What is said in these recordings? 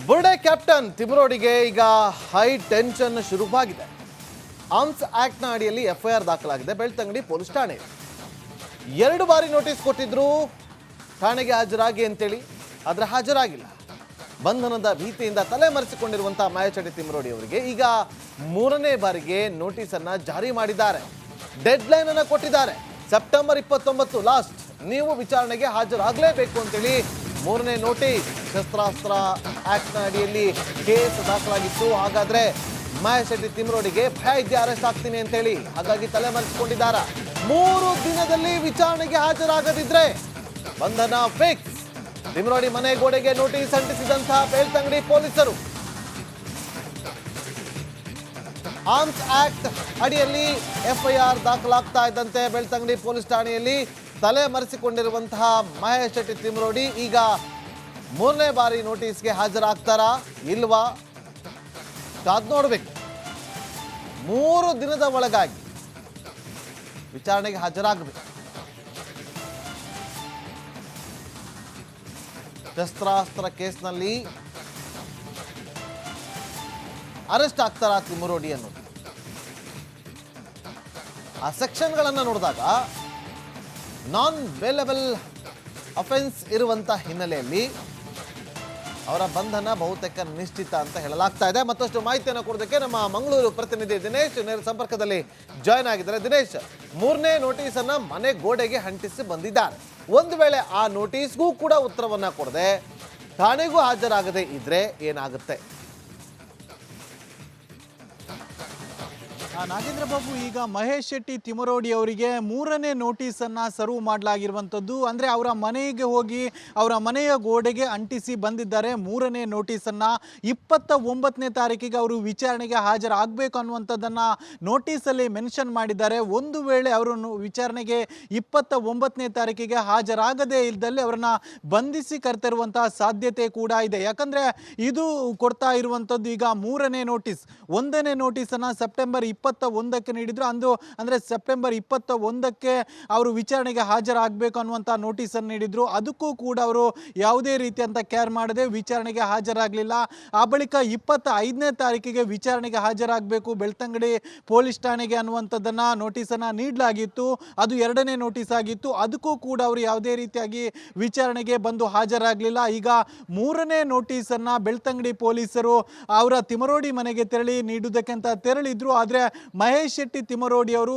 ಬುರ್ಡೆ captain ತಿಮರೋಡಿಗೆ ಈಗ high tension ಶುರುವಾಗಿದೆ. Arms ಆಕ್ಟ್ನ ಅಡಿಯಲ್ಲಿ ಎಫ್ಐಆರ್ ದಾಖಲಾಗಿದೆ ಬೆಳ್ತಂಗಡಿ ಪೊಲೀಸ್ ಠಾಣೆ. 2 ಬಾರಿ ನೋಟಿಸ್ ಕೊಟ್ಟಿದ್ರು ಠಾಣೆಗೆ ಹಾಜರಾಗಿ ಅಂತೇಳಿ, ಆದರೆ ಹಾಜರಾಗಿಲ್ಲ. ಬಂಧನದ ಭೀತಿಯಿಂದ ತಲೆಮರೆಸಿಕೊಂಡಿರುವಂತಹ ಮಾಯಚಟಿ ತಿಮರೋಡಿ ಅವರಿಗೆ ಈಗ 3ನೇ ಬಾರಿಗೆ ನೋಟಿಸ್ ಅನ್ನ ಜಾರಿ ಮಾಡಿದ್ದಾರೆ. ಡೆಡ್ ಲೈನ್ ಅನ್ನ ಕೊಟ್ಟಿದ್ದಾರೆ. ಸೆಪ್ಟೆಂಬರ್ 29 ಲಾಸ್ಟ್, ನೀವು ವಿಚಾರಣೆಗೆ ಹಾಜರಾಗಲೇಬೇಕು ಅಂತೇಳಿ 3ನೇ ನೋಟಿಸ್. ಶಸ್ತ್ರಾಸ್ತ್ರ ಆಕ್ಟ್ನ ಅಡಿಯಲ್ಲಿ ಕೇಸ್ ದಾಖಲಾಗಿತ್ತು. ಹಾಗಾದ್ರೆ ಮಾಯಶೆಟ್ಟಿ ತಿಮರೋಡಿಗೆ ಭಯ ಇದ್ದೇ ಅರೆಸ್ಟ್ ಆಗ್ತೀನಿ ಅಂತೇಳಿ, ಹಾಗಾಗಿ ತಲೆಮರೆಸಿಕೊಂಡಿದ್ದಾರೆ. 3 ದಿನದಲ್ಲಿ ವಿಚಾರಣೆಗೆ ಹಾಜರಾಗದಿದ್ರೆ ಬಂಧನ ಫಿಕ್ಸ್. ತಿಮರೋಡಿ ಮನೆ ಗೋಡೆಗೆ ನೋಟಿಸ್ ಅಂಟಿಸಿದಂತಹ ಬೆಳ್ತಂಗಡಿ ಪೊಲೀಸರು ಆರ್ಮ್ಸ್ ಆಕ್ಟ್ ಅಡಿಯಲ್ಲಿ ಎಫ್ಐಆರ್ ದಾಖಲಾಗ್ತಾ ಇದ್ದಂತೆ ಬೆಳ್ತಂಗಡಿ ಪೊಲೀಸ್ ಠಾಣೆಯಲ್ಲಿ ತಲೆಮರೆಸಿಕೊಂಡಿರುವಂತಹ ಮಹೇಶ್ ಶೆಟ್ಟಿ ತಿಮರೋಡಿ ಈಗ 3ನೇ ಬಾರಿ ನೋಟಿಸ್ಗೆ ಹಾಜರಾಗ್ತಾರಾ ಇಲ್ವಾ ಕಾದ್ ನೋಡ್ಬೇಕು. 3 ದಿನದ ಒಳಗಾಗಿ ವಿಚಾರಣೆಗೆ ಹಾಜರಾಗಬೇಕು. ಶಸ್ತ್ರಾಸ್ತ್ರ ಕೇಸ್ನಲ್ಲಿ ಅರೆಸ್ಟ್ ಆಗ್ತಾರಾ ತಿಮರೋಡಿ ಅನ್ನೋದು. ಆ ಸೆಕ್ಷನ್ಗಳನ್ನು ನೋಡಿದಾಗ ನಾನ್ ಬೇಲೆಬಲ್ ಅಫೆನ್ಸ್ ಇರುವಂತ ಹಿನ್ನೆಲೆಯಲ್ಲಿ ಅವರ ಬಂಧನ ಬಹುತೇಕ ನಿಶ್ಚಿತ ಅಂತ ಹೇಳಲಾಗ್ತಾ ಇದೆ. ಮತ್ತಷ್ಟು ಮಾಹಿತಿಯನ್ನು ಕೊಡೋದಕ್ಕೆ ನಮ್ಮ ಮಂಗಳೂರು ಪ್ರತಿನಿಧಿ ದಿನೇಶ್ ನೇರ ಸಂಪರ್ಕದಲ್ಲಿ ಜಾಯ್ನ್ ಆಗಿದ್ದಾರೆ. ದಿನೇಶ್, 3ನೇ ನೋಟಿಸ್ ಅನ್ನ ಮನೆ ಗೋಡೆಗೆ ಅಂಟಿಸಿ ಬಂದಿದ್ದಾರೆ. ಒಂದು ವೇಳೆ ಆ ನೋಟಿಸ್ಗೂ ಕೂಡ ಉತ್ತರವನ್ನ ಕೊಡದೆ ಠಾಣೆಗೂ ಹಾಜರಾಗದೆ ಇದ್ರೆ ಏನಾಗುತ್ತೆ? ನಾಗೇಂದ್ರ ಬಾಬು, ಈಗ ಮಹೇಶ್ ಶೆಟ್ಟಿ ತಿಮರೋಡಿ ಅವರಿಗೆ 3ನೇ ನೋಟಿಸ್ ಅನ್ನ ಸರ್ವ್ ಮಾಡಲಾಗಿರುವಂಥದ್ದು. ಅಂದ್ರೆ ಅವರ ಮನೆಗೆ ಹೋಗಿ ಅವರ ಮನೆಯ ಗೋಡೆಗೆ ಅಂಟಿಸಿ ಬಂದಿದ್ದಾರೆ 3ನೇ ನೋಟಿಸ್ ಅನ್ನ. 29ನೇ ತಾರೀಕಿಗೆ ಅವರು ವಿಚಾರಣೆಗೆ ಹಾಜರಾಗಬೇಕು ಅನ್ನುವಂಥದ್ದನ್ನ ನೋಟಿಸ್ ಅಲ್ಲಿ ಮೆನ್ಷನ್ ಮಾಡಿದ್ದಾರೆ. ಒಂದು ವೇಳೆ ಅವರು ವಿಚಾರಣೆಗೆ 29ನೇ ತಾರೀಕಿಗೆ ಹಾಜರಾಗದೇ ಇದ್ದಲ್ಲಿ ಅವರನ್ನ ಬಂಧಿಸಿ ಕರೆತರುವಂತಹ ಸಾಧ್ಯತೆ ಕೂಡ ಇದೆ. ಯಾಕಂದ್ರೆ ಇದು ಕೊಡ್ತಾ ಇರುವಂಥದ್ದು ಈಗ 3ನೇ ನೋಟಿಸ್. 1ನೇ ನೋಟಿಸ್ ಅನ್ನ ಸೆಪ್ಟೆಂಬರ್ 21ಕ್ಕೆ ನೀಡಿದ್ರು. ಅಂದ್ರೆ ಸೆಪ್ಟೆಂಬರ್ 21ಕ್ಕೆ ಅವರು ವಿಚಾರಣೆಗೆ ಹಾಜರಾಗಬೇಕು ಅನ್ನುವಂಥ ನೋಟಿಸ್ ಅನ್ನು ನೀಡಿದ್ರು. ಅದಕ್ಕೂ ಕೂಡ ಅವರು ಯಾವುದೇ ರೀತಿಯಂತ ಕೇರ್ ಮಾಡದೆ ವಿಚಾರಣೆಗೆ ಹಾಜರಾಗಲಿಲ್ಲ. ಆ ಬಳಿಕ 25ನೇ ತಾರೀಕಿಗೆ ವಿಚಾರಣೆಗೆ ಹಾಜರಾಗಬೇಕು ಬೆಳ್ತಂಗಡಿ ಪೊಲೀಸ್ ಠಾಣೆಗೆ ಅನ್ನುವಂಥದ್ದನ್ನ ನೋಟಿಸ್ ಅನ್ನ ನೀಡಲಾಗಿತ್ತು. ಅದು 2ನೇ ನೋಟಿಸ್ ಆಗಿತ್ತು. ಅದಕ್ಕೂ ಕೂಡ ಅವರು ಯಾವುದೇ ರೀತಿಯಾಗಿ ವಿಚಾರಣೆಗೆ ಬಂದು ಹಾಜರಾಗಲಿಲ್ಲ. ಈಗ 3ನೇ ನೋಟಿಸ್ ಅನ್ನ ಬೆಳ್ತಂಗಡಿ ಪೊಲೀಸರು ಅವರ ತಿಮರೋಡಿ ಮನೆಗೆ ತೆರಳಿ ನೀಡುವುದಕ್ಕೆ ಅಂತ ತೆರಳಿದ್ರು. ಆದ್ರೆ ಮಹೇಶ್ ಶೆಟ್ಟಿ ತಿಮರೋಡಿ ಅವರು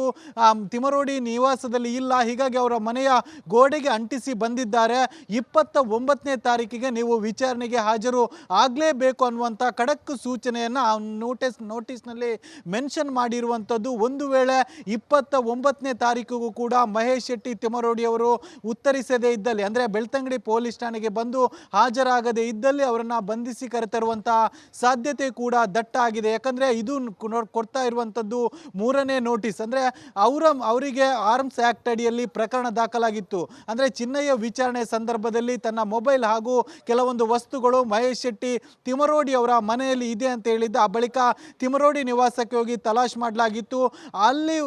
ತಿಮರೋಡಿ ನಿವಾಸದಲ್ಲಿ ಇಲ್ಲ. ಹೀಗಾಗಿ ಅವರ ಮನೆಯ ಗೋಡೆಗೆ ಅಂಟಿಸಿ ಬಂದಿದ್ದಾರೆ. 29ನೇ ತಾರೀಕಿಗೆ ನೀವು ವಿಚಾರಣೆಗೆ ಹಾಜರು ಆಗಲೇಬೇಕು ಅನ್ನುವಂಥ ಖಡಕ್ ಸೂಚನೆಯನ್ನ ನೋಟಿಸ್ನಲ್ಲಿ ಮೆನ್ಷನ್ ಮಾಡಿರುವಂಥದ್ದು. ಒಂದು ವೇಳೆ 29ನೇ ತಾರೀಕಿಗೂ ಕೂಡ ಮಹೇಶ್ ಶೆಟ್ಟಿ ತಿಮರೋಡಿ ಅವರು ಉತ್ತರಿಸದೇ ಇದ್ದಲ್ಲಿ, ಅಂದ್ರೆ ಬೆಳ್ತಂಗಡಿ ಪೊಲೀಸ್ ಠಾಣೆಗೆ ಬಂದು ಹಾಜರಾಗದೇ ಇದ್ದಲ್ಲಿ ಅವರನ್ನ ಬಂಧಿಸಿ ಕರೆತರುವಂತಹ ಸಾಧ್ಯತೆ ಕೂಡ ದಟ್ಟ ಆಗಿದೆ. ಯಾಕಂದ್ರೆ ಇದು ಕೊಡ್ತಾ ಇರುವಂಥದ್ದು 3ನೇ ನೋಟಿಸ್. ಅಂದ್ರೆ ಅವರಿಗೆ ಆರ್ಮ್ಸ್ ಆಕ್ಟ್ ಅಡಿಯಲ್ಲಿ ಪ್ರಕರಣ ದಾಖಲಾಗಿತ್ತು. ಅಂದ್ರೆ ಚಿನ್ನಯ್ಯ ವಿಚಾರಣೆ ಸಂದರ್ಭದಲ್ಲಿ ತನ್ನ ಮೊಬೈಲ್ ಹಾಗೂ ಕೆಲವೊಂದು ವಸ್ತುಗಳು ಮಹೇಶ್ ಶೆಟ್ಟಿ ತಿಮರೋಡಿ ಅವರ ಮನೆಯಲ್ಲಿ ಇದೆ ಅಂತ ಹೇಳಿದ್ದ. ಆ ಬಳಿಕ ತಿಮರೋಡಿ ನಿವಾಸಕ್ಕೆ ಹೋಗಿ ತಲಾಶ್ ಮಾಡಲಾಗಿತ್ತು. ಅಲ್ಲಿ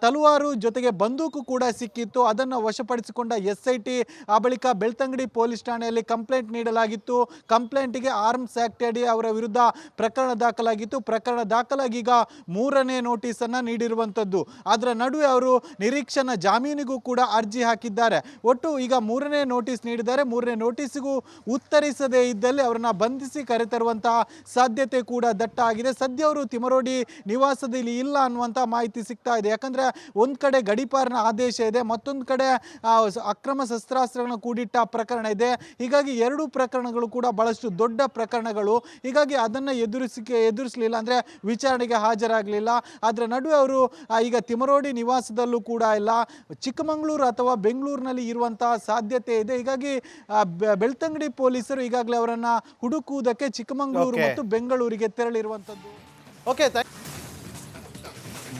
ತಲವಾರು ಜೊತೆಗೆ ಬಂದೂಕು ಕೂಡ ಸಿಕ್ಕಿತ್ತು. ಅದನ್ನು ವಶಪಡಿಸಿಕೊಂಡ SIT ಆ ಬಳಿಕ ಬೆಳ್ತಂಗಡಿ ಪೊಲೀಸ್ ಠಾಣೆಯಲ್ಲಿ ಕಂಪ್ಲೇಂಟ್ ನೀಡಲಾಗಿತ್ತು. ಕಂಪ್ಲೇಂಟ್ಗೆ ಆರ್ಮ್ಸ್ ಆಕ್ಟ್ ಅಡಿ ಅವರ ವಿರುದ್ಧ ಪ್ರಕರಣ ದಾಖಲಾಗಿತ್ತು. ಪ್ರಕರಣ ದಾಖಲಾಗಿ ಈಗ 3ನೇ ನೋಟಿಸ್ ಅನ್ನ ನೀಡಿರುವಂಥದ್ದು. ಅದರ ನಡುವೆ ಅವರು ನಿರೀಕ್ಷಣಾ ಜಾಮೀನಿಗೂ ಕೂಡ ಅರ್ಜಿ ಹಾಕಿದ್ದಾರೆ. ಒಟ್ಟು ಈಗ 3ನೇ ನೋಟಿಸ್ ನೀಡಿದ್ದಾರೆ. 3ನೇ ನೋಟಿಸ್ಗೂ ಉತ್ತರಿಸದೇ ಇದ್ದಲ್ಲಿ ಅವರನ್ನ ಬಂಧಿಸಿ ಕರೆತರುವಂತಹ ಸಾಧ್ಯತೆ ಕೂಡ ದಟ್ಟ ಆಗಿದೆ. ಸದ್ಯ ಅವರು ತಿಮರೋಡಿ ನಿವಾಸದಲ್ಲಿ ಇಲ್ಲ ಅನ್ನುವಂಥ ಮಾಹಿತಿ ಸಿಗ್ತಾ ಇದೆ. ಯಾಕಂದ್ರೆ ಒಂದ್ ಕಡೆ ಗಡೀಪಾರಿನ ಆದೇಶ ಇದೆ, ಮತ್ತೊಂದು ಕಡೆ ಅಕ್ರಮ ಶಸ್ತ್ರಾಸ್ತ್ರಗಳನ್ನು ಕೂಡಿಟ್ಟ ಪ್ರಕರಣ ಇದೆ. ಹೀಗಾಗಿ 2 ಪ್ರಕರಣಗಳು ಕೂಡ ಬಹಳಷ್ಟು ದೊಡ್ಡ ಪ್ರಕರಣಗಳು. ಹೀಗಾಗಿ ಅದನ್ನ ಎದುರಿಸಲಿಲ್ಲ, ಅಂದ್ರೆ ವಿಚಾರಣೆಗೆ ಹಾಜರಾಗಲಿಲ್ಲ. ಅದರ ನಡುವೆ ಅವರು ಈಗ ತಿಮರೋಡಿ ನಿವಾಸದಲ್ಲೂ ಕೂಡ ಇಲ್ಲ, ಚಿಕ್ಕಮಗಳೂರು ಅಥವಾ ಬೆಂಗಳೂರಿನಲ್ಲಿ ಇರುವಂತಹ ಸಾಧ್ಯತೆ ಇದೆ. ಹೀಗಾಗಿ ಬೆಳ್ತಂಗಡಿ ಪೊಲೀಸರು ಈಗಾಗಲೇ ಅವರನ್ನ ಹುಡುಕುವುದಕ್ಕೆ ಚಿಕ್ಕಮಗಳೂರು ಮತ್ತು ಬೆಂಗಳೂರಿಗೆ ತೆರಳಿರುವಂತದ್ದು. ಓಕೆ,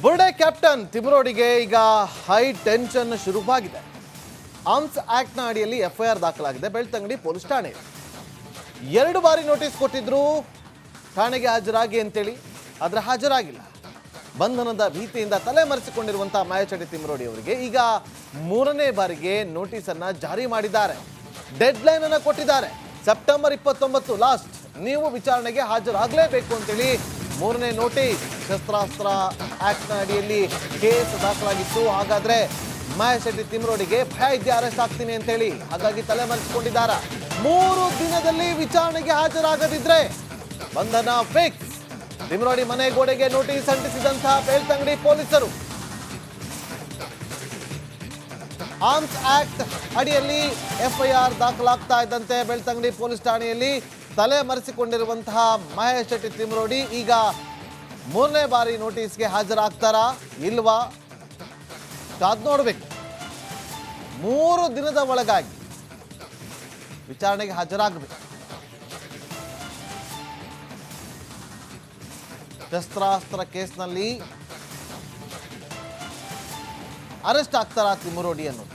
ಬುರ್ಡೆ ಕ್ಯಾಪ್ಟನ್ ತಿಮರೋಡಿಗೆ ಈಗ ಹೈ ಟೆನ್ಷನ್ ಶುರುವಾಗಿದೆ. ಆರ್ಮ್ಸ್ ಆಕ್ಟ್ನ ಅಡಿಯಲ್ಲಿ ಎಫ್ಐಆರ್ ದಾಖಲಾಗಿದೆ ಬೆಳ್ತಂಗಡಿ ಪೊಲೀಸ್ ಠಾಣೆ. 2 ಬಾರಿ ನೋಟಿಸ್ ಕೊಟ್ಟಿದ್ರು ಠಾಣೆಗೆ ಹಾಜರಾಗಿ ಅಂತೇಳಿ, ಆದರೆ ಹಾಜರಾಗಿಲ್ಲ. ಬಂಧನದ ಭೀತಿಯಿಂದ ತಲೆಮರೆಸಿಕೊಂಡಿರುವಂತಹ ಮಾಯಚಟಿ ತಿಮರೋಡಿ ಅವರಿಗೆ ಈಗ 3ನೇ ಬಾರಿಗೆ ನೋಟಿಸ್ ಅನ್ನ ಜಾರಿ ಮಾಡಿದ್ದಾರೆ. ಡೆಡ್ ಲೈನ್ ಅನ್ನು ಕೊಟ್ಟಿದ್ದಾರೆ. ಸೆಪ್ಟೆಂಬರ್ 29 ಲಾಸ್ಟ್, ನೀವು ವಿಚಾರಣೆಗೆ ಹಾಜರಾಗಲೇಬೇಕು ಅಂತೇಳಿ 3ನೇ ನೋಟಿಸ್. ಶಸ್ತ್ರಾಸ್ತ್ರ ಆಕ್ಟ್ನ ಅಡಿಯಲ್ಲಿ ಕೇಸ್ ದಾಖಲಾಗಿತ್ತು. ಹಾಗಾದ್ರೆ ಮಹೇಶ್ ಶೆಟ್ಟಿ ತಿಮರೋಡಿಗೆ ಭಯ ಇದ್ದೆ ಅರೆಸ್ಟ್ ಆಗ್ತೀನಿ ಅಂತೇಳಿ, ಹಾಗಾಗಿ ತಲೆಮರೆಸಿಕೊಂಡಿದ್ದಾರ. 3 ದಿನದಲ್ಲಿ ವಿಚಾರಣೆಗೆ ಹಾಜರಾಗದಿದ್ರೆ ಬಂಧನ ಫಿಕ್ಸ್. ತಿಮರೋಡಿ ಮನೆ ಗೋಡೆಗೆ ನೋಟಿಸ್ ಅಂಟಿಸಿದಂತಹ ಬೆಳ್ತಂಗಡಿ ಪೊಲೀಸರು ಆರ್ಮ್ಸ್ ಆಕ್ಟ್ ಅಡಿಯಲ್ಲಿ FIR ದಾಖಲಾಗ್ತಾ ಇದ್ದಂತೆ ಬೆಳ್ತಂಗಡಿ ಪೊಲೀಸ್ ಠಾಣೆಯಲ್ಲಿ ತಲೆ ಮರೆಸಿಕೊಂಡಿರುವಂತಹ ಮಹೇಶ್ ಶೆಟ್ಟಿ ತಿಮರೋಡಿ ಈಗ 3ನೇ ಬಾರಿ ನೋಟಿಸ್ಗೆ ಹಾಜರಾಗ್ತಾರಾ ಇಲ್ವಾ ಕಾದ್ ನೋಡ್ಬೇಕು. 3 ದಿನದ ಒಳಗಾಗಿ ವಿಚಾರಣೆಗೆ ಹಾಜರಾಗಬೇಕು. ಶಸ್ತ್ರಾಸ್ತ್ರ ಕೇಸ್ನಲ್ಲಿ ಅರೆಸ್ಟ್ ಆಗ್ತಾರಾ ತಿಮರೋಡಿ ಅನ್ನೋದು.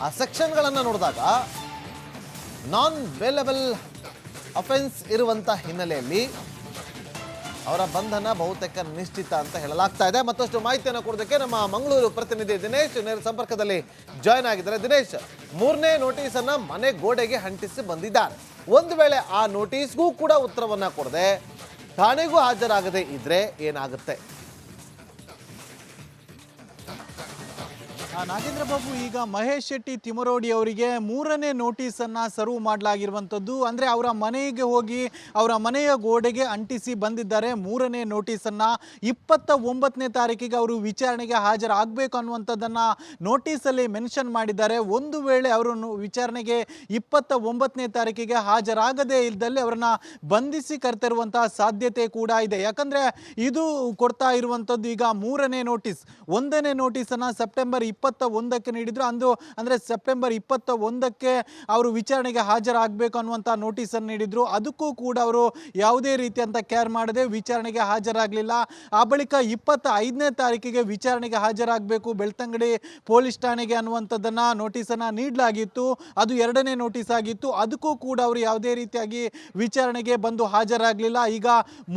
ಆ ಸೆಕ್ಷನ್ಗಳನ್ನು ನೋಡಿದಾಗ ನಾನ್ ಬೇಲೆಬಲ್ ಅಫೆನ್ಸ್ ಇರುವಂತ ಹಿನ್ನೆಲೆಯಲ್ಲಿ ಅವರ ಬಂಧನ ಬಹುತೇಕ ನಿಶ್ಚಿತ ಅಂತ ಹೇಳಲಾಗ್ತಾ ಇದೆ. ಮತ್ತಷ್ಟು ಮಾಹಿತಿಯನ್ನು ಕೊಡೋದಕ್ಕೆ ನಮ್ಮ ಮಂಗಳೂರು ಪ್ರತಿನಿಧಿ ದಿನೇಶ್ ನೇರ ಸಂಪರ್ಕದಲ್ಲಿ ಜಾಯ್ನ್ ಆಗಿದ್ದಾರೆ. ದಿನೇಶ್, 3ನೇ ನೋಟಿಸ್ ಅನ್ನ ಮನೆ ಗೋಡೆಗೆ ಅಂಟಿಸಿ ಬಂದಿದ್ದಾರೆ. ಒಂದು ವೇಳೆ ಆ ನೋಟಿಸ್ಗೂ ಕೂಡ ಉತ್ತರವನ್ನ ಕೊಡದೆ ಠಾಣೆಗೂ ಹಾಜರಾಗದೆ ಇದ್ರೆ ಏನಾಗುತ್ತೆ? ನಾಗೇಂದ್ರ ಬಾಬು, ಈಗ ಮಹೇಶ್ ಶೆಟ್ಟಿ ತಿಮರೋಡಿ ಅವರಿಗೆ 3ನೇ ನೋಟಿಸನ್ನು ಸರ್ವ್ ಮಾಡಲಾಗಿರುವಂಥದ್ದು. ಅಂದರೆ ಅವರ ಮನೆಗೆ ಹೋಗಿ ಅವರ ಮನೆಯ ಗೋಡೆಗೆ ಅಂಟಿಸಿ ಬಂದಿದ್ದಾರೆ 3ನೇ ನೋಟಿಸನ್ನು. 29ನೇ ತಾರೀಕಿಗೆ ಅವರು ವಿಚಾರಣೆಗೆ ಹಾಜರಾಗಬೇಕು ಅನ್ನುವಂಥದ್ದನ್ನು ನೋಟಿಸಲ್ಲಿ ಮೆನ್ಷನ್ ಮಾಡಿದ್ದಾರೆ. ಒಂದು ವೇಳೆ ಅವರು ವಿಚಾರಣೆಗೆ 29ನೇ ತಾರೀಕಿಗೆ ಹಾಜರಾಗದೇ ಇದ್ದಲ್ಲಿ ಅವರನ್ನು ಬಂಧಿಸಿ ಕರೆತರುವಂತಹ ಸಾಧ್ಯತೆ ಕೂಡ ಇದೆ. ಯಾಕಂದರೆ ಇದು ಕೊಡ್ತಾ ಇರುವಂಥದ್ದು ಈಗ 3ನೇ ನೋಟಿಸ್. 1ನೇ ನೋಟಿಸನ್ನು ಸೆಪ್ಟೆಂಬರ್ 21ಕ್ಕೆ ನೀಡಿದ್ರು. ಅಂದರೆ ಸೆಪ್ಟೆಂಬರ್ 21ಕ್ಕೆ ಅವರು ವಿಚಾರಣೆಗೆ ಹಾಜರಾಗಬೇಕು ಅನ್ನುವಂಥ ನೋಟಿಸನ್ನು ನೀಡಿದ್ರು. ಅದಕ್ಕೂ ಕೂಡ ಅವರು ಯಾವುದೇ ರೀತಿಯಂತ ಕೇರ್ ಮಾಡದೆ ವಿಚಾರಣೆಗೆ ಹಾಜರಾಗಲಿಲ್ಲ. ಆ ಬಳಿಕ 25ನೇ ತಾರೀಕಿಗೆ ವಿಚಾರಣೆಗೆ ಹಾಜರಾಗಬೇಕು ಬೆಳ್ತಂಗಡಿ ಪೊಲೀಸ್ ಠಾಣೆಗೆ ಅನ್ನುವಂಥದ್ದನ್ನು ನೋಟಿಸನ್ನು ನೀಡಲಾಗಿತ್ತು. ಅದು 2ನೇ ನೋಟಿಸ್ ಆಗಿತ್ತು. ಅದಕ್ಕೂ ಕೂಡ ಅವರು ಯಾವುದೇ ರೀತಿಯಾಗಿ ವಿಚಾರಣೆಗೆ ಬಂದು ಹಾಜರಾಗಲಿಲ್ಲ. ಈಗ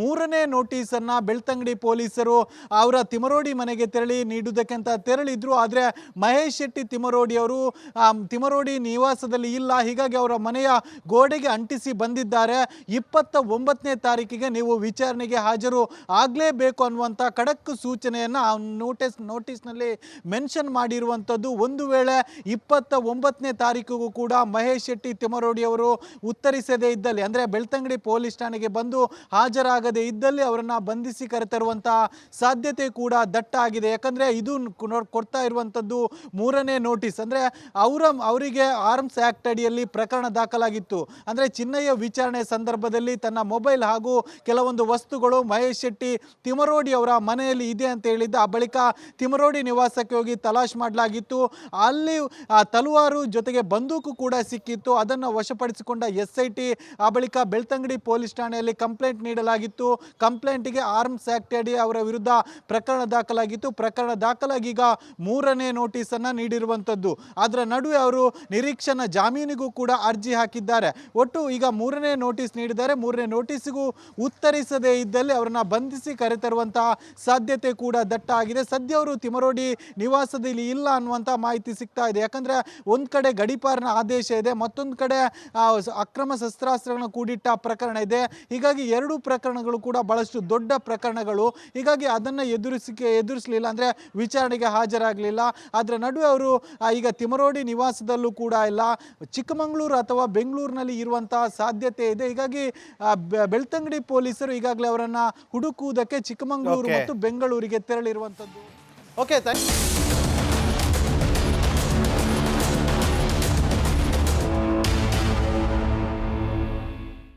3ನೇ ನೋಟಿಸನ್ನು ಬೆಳ್ತಂಗಡಿ ಪೊಲೀಸರು ಅವರ ತಿಮರೋಡಿ ಮನೆಗೆ ತೆರಳಿ ನೀಡುವುದಕ್ಕೆ ಅಂತ ತೆರಳಿದ್ರು. ಆದರೆ ಮಹೇಶ್ ಶೆಟ್ಟಿ ತಿಮರೋಡಿ ಅವರು ತಿಮರೋಡಿ ನಿವಾಸದಲ್ಲಿ ಇಲ್ಲ. ಹೀಗಾಗಿ ಅವರ ಮನೆಯ ಗೋಡೆಗೆ ಅಂಟಿಸಿ ಬಂದಿದ್ದಾರೆ. 29ನೇ ತಾರೀಕಿಗೆ ನೀವು ವಿಚಾರಣೆಗೆ ಹಾಜರು ಆಗಲೇಬೇಕು ಅನ್ನುವಂಥ ಖಡಕ್ ಸೂಚನೆಯನ್ನು ನೋಟಿಸ್ನಲ್ಲಿ ಮೆನ್ಷನ್ ಮಾಡಿರುವಂಥದ್ದು. ಒಂದು ವೇಳೆ 29ನೇ ತಾರೀಕಿಗೂ ಕೂಡ ಮಹೇಶ್ ಶೆಟ್ಟಿ ತಿಮರೋಡಿ ಅವರು ಉತ್ತರಿಸದೇ ಇದ್ದಲ್ಲಿ, ಅಂದರೆ ಬೆಳ್ತಂಗಡಿ ಪೊಲೀಸ್ ಠಾಣೆಗೆ ಬಂದು ಹಾಜರಾಗದೇ ಇದ್ದಲ್ಲಿ ಅವರನ್ನು ಬಂಧಿಸಿ ಕರೆತರುವಂಥ ಸಾಧ್ಯತೆ ಕೂಡ ದಟ್ಟ ಆಗಿದೆ. ಯಾಕಂದರೆ ಇದು ಕೊಡ್ತಾ ಇರುವಂಥದ್ದು 3ನೇ ನೋಟಿಸ್. ಅಂದರೆ ಅವರಿಗೆ ಆರ್ಮ್ಸ್ ಆಕ್ಟ್ ಅಡಿಯಲ್ಲಿ ಪ್ರಕರಣ ದಾಖಲಾಗಿತ್ತು. ಅಂದರೆ ಚಿನ್ನಯ್ಯ ವಿಚಾರಣೆ ಸಂದರ್ಭದಲ್ಲಿ ತನ್ನ ಮೊಬೈಲ್ ಹಾಗೂ ಕೆಲವೊಂದು ವಸ್ತುಗಳು ಮಹೇಶ್ ಶೆಟ್ಟಿ ತಿಮರೋಡಿ ಅವರ ಮನೆಯಲ್ಲಿ ಇದೆ ಅಂತ ಹೇಳಿದ್ದ. ಆ ಬಳಿಕ ತಿಮರೋಡಿ ನಿವಾಸಕ್ಕೆ ಹೋಗಿ ತಲಾಶ್ ಮಾಡಲಾಗಿತ್ತು. ಅಲ್ಲಿ ತಲವಾರು ಜೊತೆಗೆ ಬಂದೂಕು ಕೂಡ ಸಿಕ್ಕಿತ್ತು. ಅದನ್ನು ವಶಪಡಿಸಿಕೊಂಡ SIT ಆ ಬಳಿಕ ಬೆಳ್ತಂಗಡಿ ಪೊಲೀಸ್ ಠಾಣೆಯಲ್ಲಿ ಕಂಪ್ಲೇಂಟ್ ನೀಡಲಾಗಿತ್ತು. ಕಂಪ್ಲೇಂಟ್ಗೆ ಆರ್ಮ್ಸ್ ಆಕ್ಟ್ ಅಡಿ ಅವರ ವಿರುದ್ಧ ಪ್ರಕರಣ ದಾಖಲಾಗಿತ್ತು. ಪ್ರಕರಣ ದಾಖಲಾಗಿ ಈಗ 3ನೇ ನೋಟಿಸನ್ನು ನೀಡಿರುವಂಥದ್ದು. ಅದರ ನಡುವೆ ಅವರು ನಿರೀಕ್ಷಣಾ ಜಾಮೀನಿಗೂ ಕೂಡ ಅರ್ಜಿ ಹಾಕಿದ್ದಾರೆ. ಒಟ್ಟು ಈಗ 3ನೇ ನೋಟಿಸ್ ನೀಡಿದ್ದಾರೆ. 3ನೇ ನೋಟಿಸ್ಗೂ ಉತ್ತರಿಸದೇ ಇದ್ದಲ್ಲಿ ಅವರನ್ನ ಬಂಧಿಸಿ ಕರೆತರುವಂತಹ ಸಾಧ್ಯತೆ ಕೂಡ ದಟ್ಟ ಆಗಿದೆ. ಸದ್ಯ ಅವರು ತಿಮರೋಡಿ ನಿವಾಸದಲ್ಲಿ ಇಲ್ಲ ಅನ್ನುವಂಥ ಮಾಹಿತಿ ಸಿಗ್ತಾ ಇದೆ. ಯಾಕಂದರೆ ಒಂದು ಕಡೆ ಗಡೀಪಾರಿನ ಆದೇಶ ಇದೆ, ಮತ್ತೊಂದು ಕಡೆ ಅಕ್ರಮ ಶಸ್ತ್ರಾಸ್ತ್ರಗಳನ್ನು ಕೂಡಿಟ್ಟ ಪ್ರಕರಣ ಇದೆ. ಹೀಗಾಗಿ 2 ಪ್ರಕರಣಗಳು ಕೂಡ ಬಹಳಷ್ಟು ದೊಡ್ಡ ಪ್ರಕರಣಗಳು. ಹೀಗಾಗಿ ಅದನ್ನು ಎದುರಿಸಲಿಲ್ಲ, ಅಂದರೆ ವಿಚಾರಣೆಗೆ ಹಾಜರಾಗಲಿಲ್ಲ. ಅದರ ನಡುವೆ ಅವರು ಈಗ ತಿಮರೋಡಿ ನಿವಾಸದಲ್ಲೂ ಕೂಡ ಇಲ್ಲ, ಚಿಕ್ಕಮಗಳೂರು ಅಥವಾ ಬೆಂಗಳೂರಿನಲ್ಲಿ ಇರುವಂತಹ ಸಾಧ್ಯತೆ ಇದೆ. ಹೀಗಾಗಿ ಬೆಳ್ತಂಗಡಿ ಪೊಲೀಸರು ಈಗಾಗಲೇ ಅವರನ್ನು ಹುಡುಕುವುದಕ್ಕೆ ಚಿಕ್ಕಮಗಳೂರು ಮತ್ತು ಬೆಂಗಳೂರಿಗೆ ತೆರಳಿರುವಂಥದ್ದು. Okay, thank you.